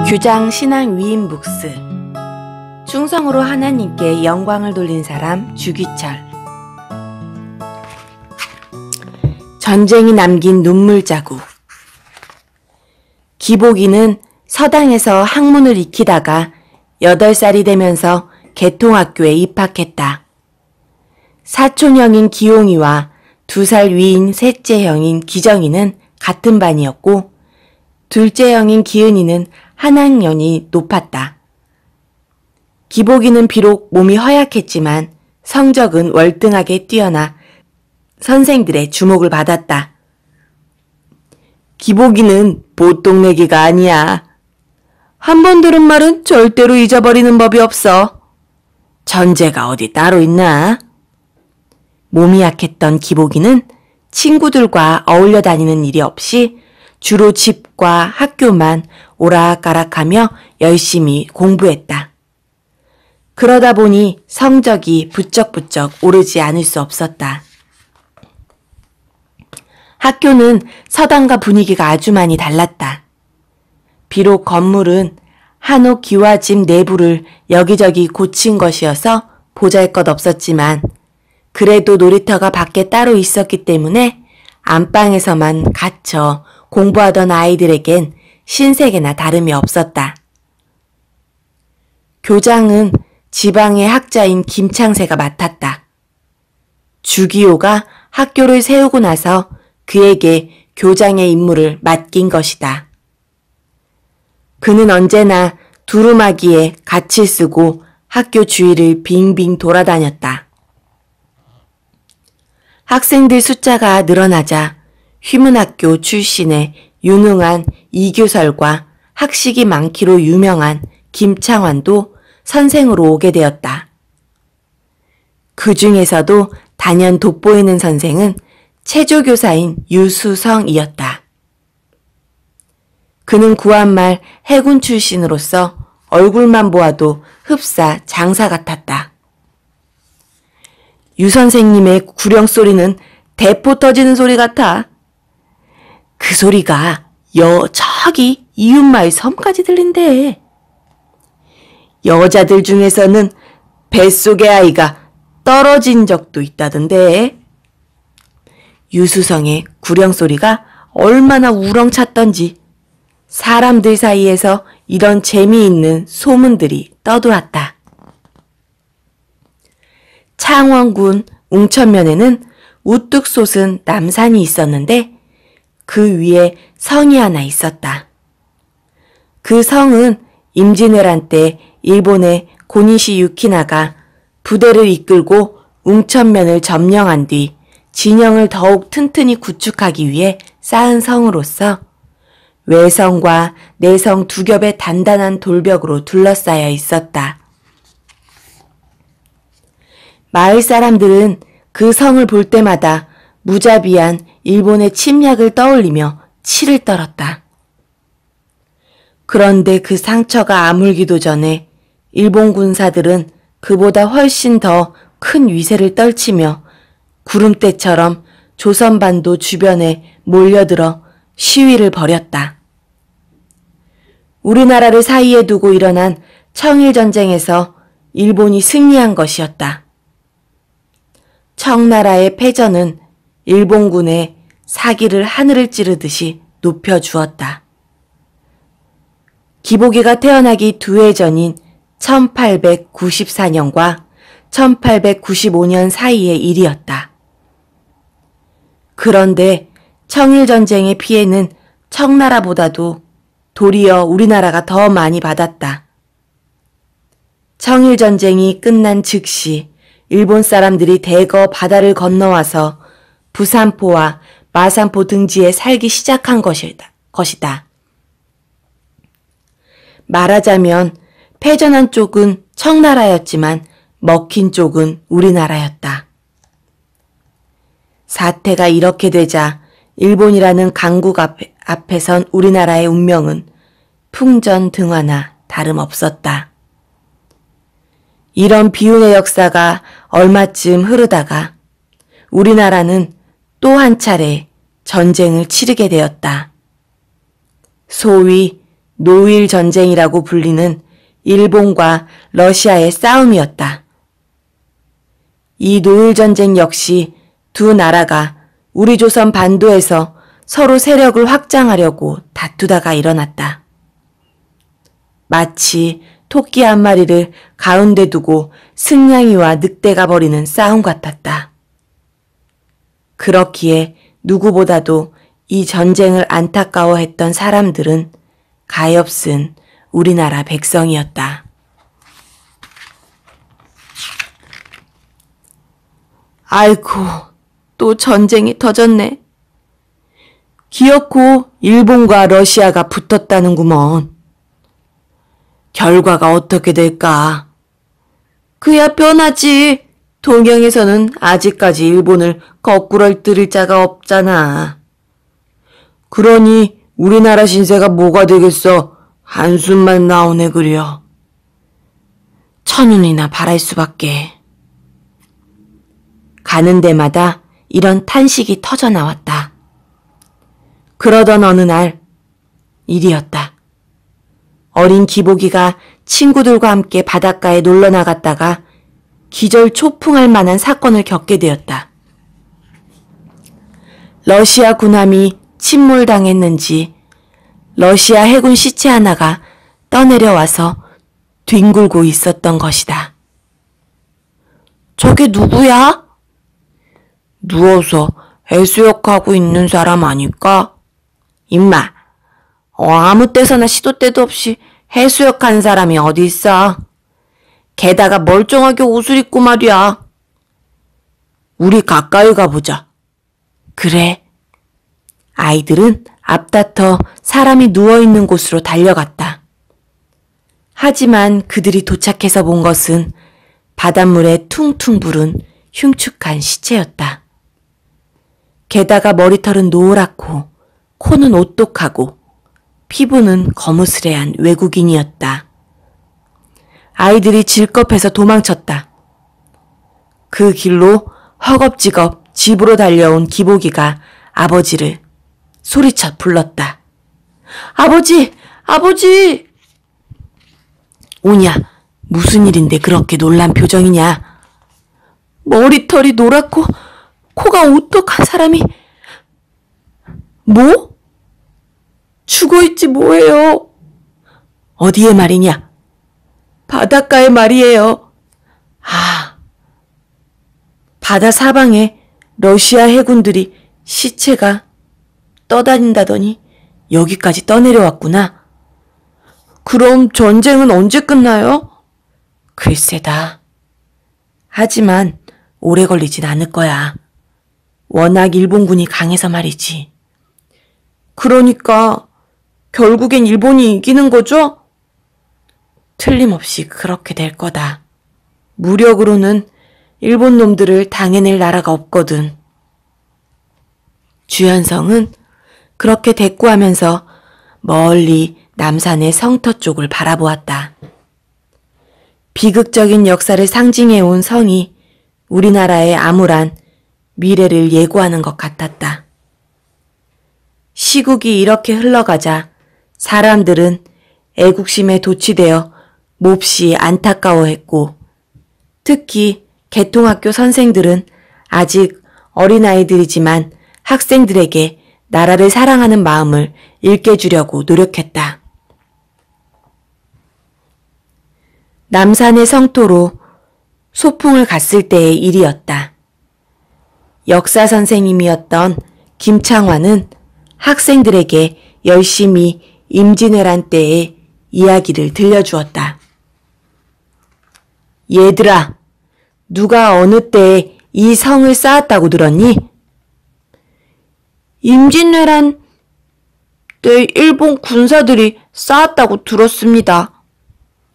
규장 신앙 위인북스. 충성으로 하나님께 영광을 돌린 사람 주기철. 전쟁이 남긴 눈물 자국. 기복이는 서당에서 학문을 익히다가 8살이 되면서 개통학교에 입학했다. 사촌형인 기용이와 2살 위인 셋째 형인 기정이는 같은 반이었고, 둘째 형인 기은이는 한 학년이 높았다. 기복이는 비록 몸이 허약했지만 성적은 월등하게 뛰어나 선생들의 주목을 받았다. 기복이는 보통 내기가 아니야. 한 번 들은 말은 절대로 잊어버리는 법이 없어. 전제가 어디 따로 있나? 몸이 약했던 기복이는 친구들과 어울려 다니는 일이 없이 주로 집과 학교만 오락가락하며 열심히 공부했다. 그러다 보니 성적이 부쩍부쩍 오르지 않을 수 없었다. 학교는 서당과 분위기가 아주 많이 달랐다. 비록 건물은 한옥 기와집 내부를 여기저기 고친 것이어서 보잘것없었지만 그래도 놀이터가 밖에 따로 있었기 때문에 안방에서만 갇혀 공부하던 아이들에겐 신세계나 다름이 없었다. 교장은 지방의 학자인 김창세가 맡았다. 주기호가 학교를 세우고 나서 그에게 교장의 임무를 맡긴 것이다. 그는 언제나 두루마기에 갓을 쓰고 학교 주위를 빙빙 돌아다녔다. 학생들 숫자가 늘어나자 휘문학교 출신의 유능한 이규설과 학식이 많기로 유명한 김창환도 선생으로 오게 되었다. 그 중에서도 단연 돋보이는 선생은 체조교사인 유수성이었다. 그는 구한말 해군 출신으로서 얼굴만 보아도 흡사 장사 같았다. 유 선생님의 구령소리는 대포 터지는 소리 같아. 그 소리가 저기 이웃마을 섬까지 들린대. 여자들 중에서는 뱃속의 아이가 떨어진 적도 있다던데. 유수성의 구령소리가 얼마나 우렁찼던지 사람들 사이에서 이런 재미있는 소문들이 떠돌았다. 창원군 웅천면에는 우뚝 솟은 남산이 있었는데 그 위에 성이 하나 있었다. 그 성은 임진왜란 때 일본의 고니시 유키나가 부대를 이끌고 웅천면을 점령한 뒤 진영을 더욱 튼튼히 구축하기 위해 쌓은 성으로서 외성과 내성 두 겹의 단단한 돌벽으로 둘러싸여 있었다. 마을 사람들은 그 성을 볼 때마다 무자비한 일본의 침략을 떠올리며 치를 떨었다. 그런데 그 상처가 아물기도 전에 일본 군사들은 그보다 훨씬 더 큰 위세를 떨치며 구름대처럼 조선반도 주변에 몰려들어 시위를 벌였다. 우리나라를 사이에 두고 일어난 청일전쟁에서 일본이 승리한 것이었다. 청나라의 패전은 일본군의 사기를 하늘을 찌르듯이 높여주었다. 기복이가 태어나기 2해 전인 1894년과 1895년 사이의 일이었다. 그런데 청일전쟁의 피해는 청나라보다도 도리어 우리나라가 더 많이 받았다. 청일전쟁이 끝난 즉시 일본 사람들이 대거 바다를 건너와서 부산포와 마산포 등지에 살기 시작한 것이다. 말하자면 패전한 쪽은 청나라였지만 먹힌 쪽은 우리나라였다. 사태가 이렇게 되자 일본이라는 강국 앞에선 우리나라의 운명은 풍전등화나 다름없었다. 이런 비운의 역사가 얼마쯤 흐르다가 우리나라는 또 한 차례 전쟁을 치르게 되었다. 소위 노일 전쟁이라고 불리는 일본과 러시아의 싸움이었다. 이 노일 전쟁 역시 두 나라가 우리 조선 반도에서 서로 세력을 확장하려고 다투다가 일어났다. 마치 토끼 한 마리를 가운데 두고 승냥이와 늑대가 벌이는 싸움 같았다. 그렇기에 누구보다도 이 전쟁을 안타까워했던 사람들은 가엾은 우리나라 백성이었다. 아이고, 또 전쟁이 터졌네. 기어코 일본과 러시아가 붙었다는구먼. 결과가 어떻게 될까? 그야 뻔하지. 동양에서는 아직까지 일본을 거꾸럴 자가 없잖아. 그러니 우리나라 신세가 뭐가 되겠어? 한숨만 나오네 그려. 천운이나 바랄 수밖에. 가는 데마다 이런 탄식이 터져 나왔다. 그러던 어느 날 일이었다. 어린 기복이가 친구들과 함께 바닷가에 놀러 나갔다가 기절 초풍할 만한 사건을 겪게 되었다. 러시아 군함이 침몰당했는지 러시아 해군 시체 하나가 떠내려와서 뒹굴고 있었던 것이다. 저게 누구야? 누워서 해수욕하고 있는 사람 아닐까? 임마, 아무 때서나 시도 때도 없이 해수욕하는 사람이 어디 있어? 게다가 멀쩡하게 옷을 입고 말이야. 우리 가까이 가보자. 그래. 아이들은 앞다퉈 사람이 누워있는 곳으로 달려갔다. 하지만 그들이 도착해서 본 것은 바닷물에 퉁퉁 부른 흉측한 시체였다. 게다가 머리털은 노랗고 코는 오똑하고 피부는 거무스레한 외국인이었다. 아이들이 질겁해서 도망쳤다. 그 길로 허겁지겁 집으로 달려온 기복이가 아버지를 소리쳐 불렀다. 아버지! 아버지! 오냐, 무슨 일인데 그렇게 놀란 표정이냐? 머리털이 노랗고 코가 오똑한 사람이 뭐? 죽어있지 뭐예요? 어디에 말이냐? 바닷가에 말이에요. 아, 바다 사방에 러시아 해군들이 시체가 떠다닌다더니 여기까지 떠내려왔구나. 그럼 전쟁은 언제 끝나요? 글쎄다. 하지만 오래 걸리진 않을 거야. 워낙 일본군이 강해서 말이지. 그러니까 결국엔 일본이 이기는 거죠? 틀림없이 그렇게 될 거다. 무력으로는 일본 놈들을 당해낼 나라가 없거든. 주현성은 그렇게 대꾸하면서 멀리 남산의 성터 쪽을 바라보았다. 비극적인 역사를 상징해온 성이 우리나라의 암울한 미래를 예고하는 것 같았다. 시국이 이렇게 흘러가자 사람들은 애국심에 도취되어 몹시 안타까워했고, 특히 개통학교 선생들은 아직 어린아이들이지만 학생들에게 나라를 사랑하는 마음을 일깨주려고 노력했다. 남산의 성토로 소풍을 갔을 때의 일이었다. 역사 선생님이었던 김창환은 학생들에게 열심히 임진왜란 때의 이야기를 들려주었다. 얘들아, 누가 어느 때에 이 성을 쌓았다고 들었니? 임진왜란 때 일본 군사들이 쌓았다고 들었습니다.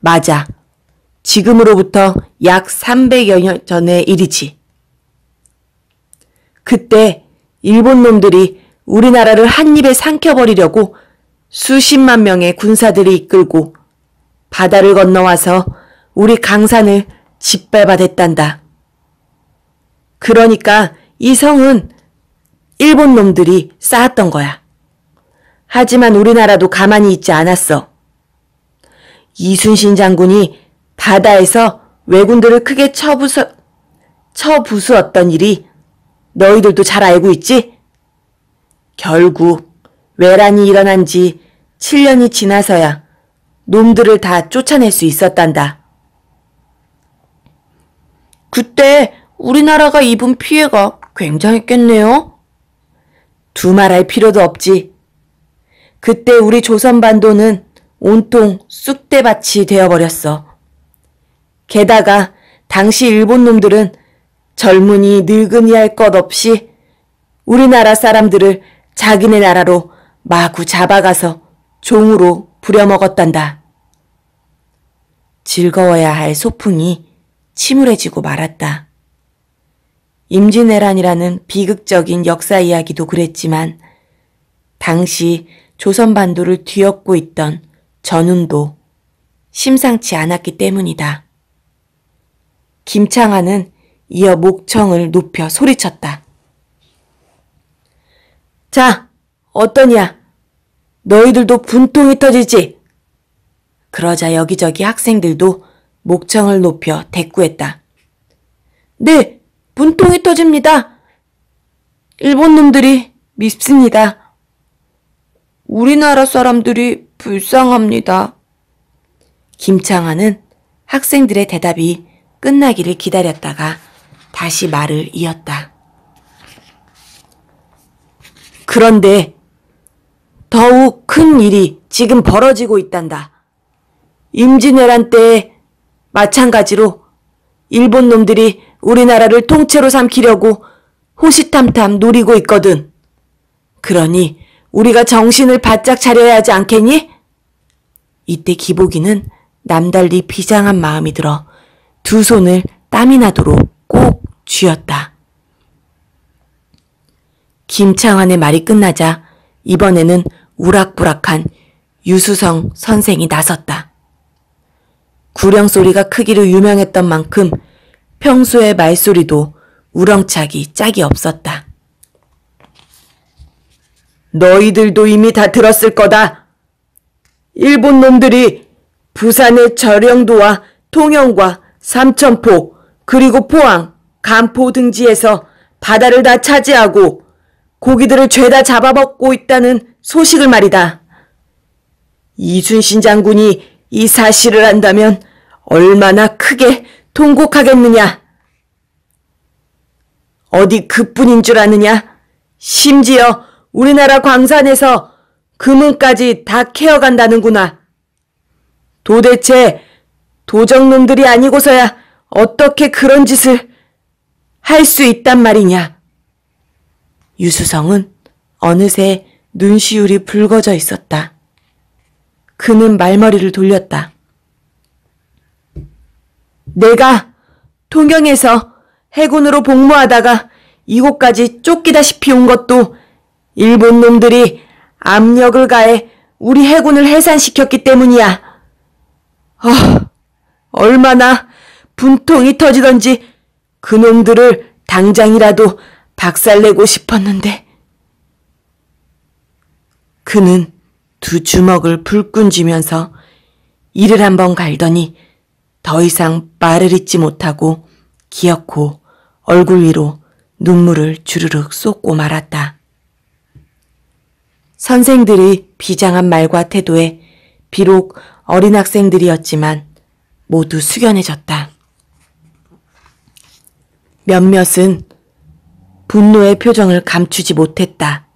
맞아. 지금으로부터 약 300여 년 전의 일이지. 그때 일본 놈들이 우리나라를 한 입에 삼켜버리려고 수십만 명의 군사들이 이끌고 바다를 건너와서 우리 강산을 짓밟아댔단다. 그러니까 이 성은 일본 놈들이 쌓았던 거야. 하지만 우리나라도 가만히 있지 않았어. 이순신 장군이 바다에서 왜군들을 크게 쳐부수었던 일이 너희들도 잘 알고 있지? 결국 왜란이 일어난 지 7년이 지나서야 놈들을 다 쫓아낼 수 있었단다. 그때 우리나라가 입은 피해가 굉장했겠네요? 두말할 필요도 없지. 그때 우리 조선반도는 온통 쑥대밭이 되어버렸어. 게다가 당시 일본 놈들은 젊은이 늙은이 할 것 없이 우리나라 사람들을 자기네 나라로 마구 잡아가서 종으로 부려먹었단다. 즐거워야 할 소풍이 침울해지고 말았다. 임진왜란이라는 비극적인 역사 이야기도 그랬지만 당시 조선반도를 뒤엎고 있던 전운도 심상치 않았기 때문이다. 김창완은 이어 목청을 높여 소리쳤다. 자, 어떠냐? 너희들도 분통이 터지지? 그러자 여기저기 학생들도 목청을 높여 대꾸했다. 네, 분통이 터집니다. 일본 놈들이 밉습니다. 우리나라 사람들이 불쌍합니다. 김창완은 학생들의 대답이 끝나기를 기다렸다가 다시 말을 이었다. 그런데 더욱 큰 일이 지금 벌어지고 있단다. 임진왜란 때에 마찬가지로 일본 놈들이 우리나라를 통째로 삼키려고 호시탐탐 노리고 있거든. 그러니 우리가 정신을 바짝 차려야 하지 않겠니? 이때 기복이는 남달리 비장한 마음이 들어 두 손을 땀이 나도록 꼭 쥐었다. 김창완의 말이 끝나자 이번에는 우락부락한 유수성 선생이 나섰다. 구령소리가 크기로 유명했던 만큼 평소의 말소리도 우렁차기 짝이 없었다. 너희들도 이미 다 들었을 거다. 일본 놈들이 부산의 저령도와 통영과 삼천포 그리고 포항, 간포 등지에서 바다를 다 차지하고 고기들을 죄다 잡아먹고 있다는 소식을 말이다. 이순신 장군이 이 사실을 안다면 얼마나 크게 통곡하겠느냐. 어디 그뿐인 줄 아느냐. 심지어 우리나라 광산에서 금은까지 다 캐어간다는구나. 도대체 도적놈들이 아니고서야 어떻게 그런 짓을 할 수 있단 말이냐. 유수성은 어느새 눈시울이 붉어져 있었다. 그는 말머리를 돌렸다. 내가 통영에서 해군으로 복무하다가 이곳까지 쫓기다시피 온 것도 일본 놈들이 압력을 가해 우리 해군을 해산시켰기 때문이야. 얼마나 분통이 터지던지 그놈들을 당장이라도 박살내고 싶었는데. 그는 두 주먹을 불끈 쥐면서 이를 한번 갈더니 더 이상 말을 잇지 못하고 기어코 얼굴 위로 눈물을 주르륵 쏟고 말았다. 선생들의 비장한 말과 태도에 비록 어린 학생들이었지만 모두 숙연해졌다. 몇몇은 분노의 표정을 감추지 못했다.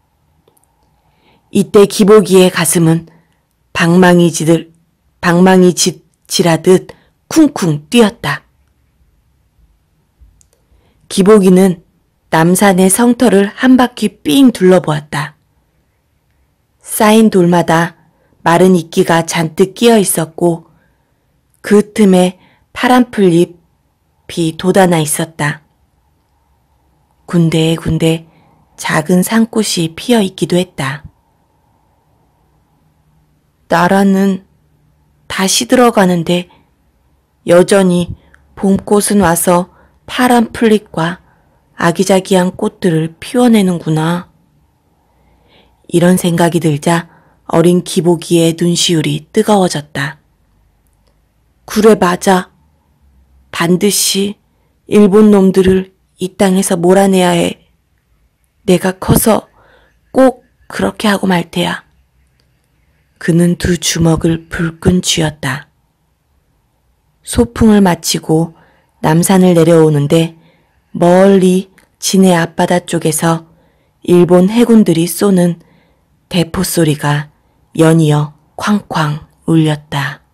이때 기복이의 가슴은 방망이 질하듯 쿵쿵 뛰었다. 기복이는 남산의 성터를 한 바퀴 삥 둘러보았다. 쌓인 돌마다 마른 이끼가 잔뜩 끼어 있었고 그 틈에 파란 풀잎이 돋아나 있었다. 군데군데 작은 산꽃이 피어 있기도 했다. 나라는 다시 들어가는데 여전히 봄꽃은 와서 파란 풀잎과 아기자기한 꽃들을 피워내는구나. 이런 생각이 들자 어린 기복이의 눈시울이 뜨거워졌다. 그래, 맞아. 반드시 일본 놈들을 이 땅에서 몰아내야 해. 내가 커서 꼭 그렇게 하고 말 테야. 그는 두 주먹을 불끈 쥐었다. 소풍을 마치고 남산을 내려오는데 멀리 진해 앞바다 쪽에서 일본 해군들이 쏘는 대포 소리가 연이어 쾅쾅 울렸다.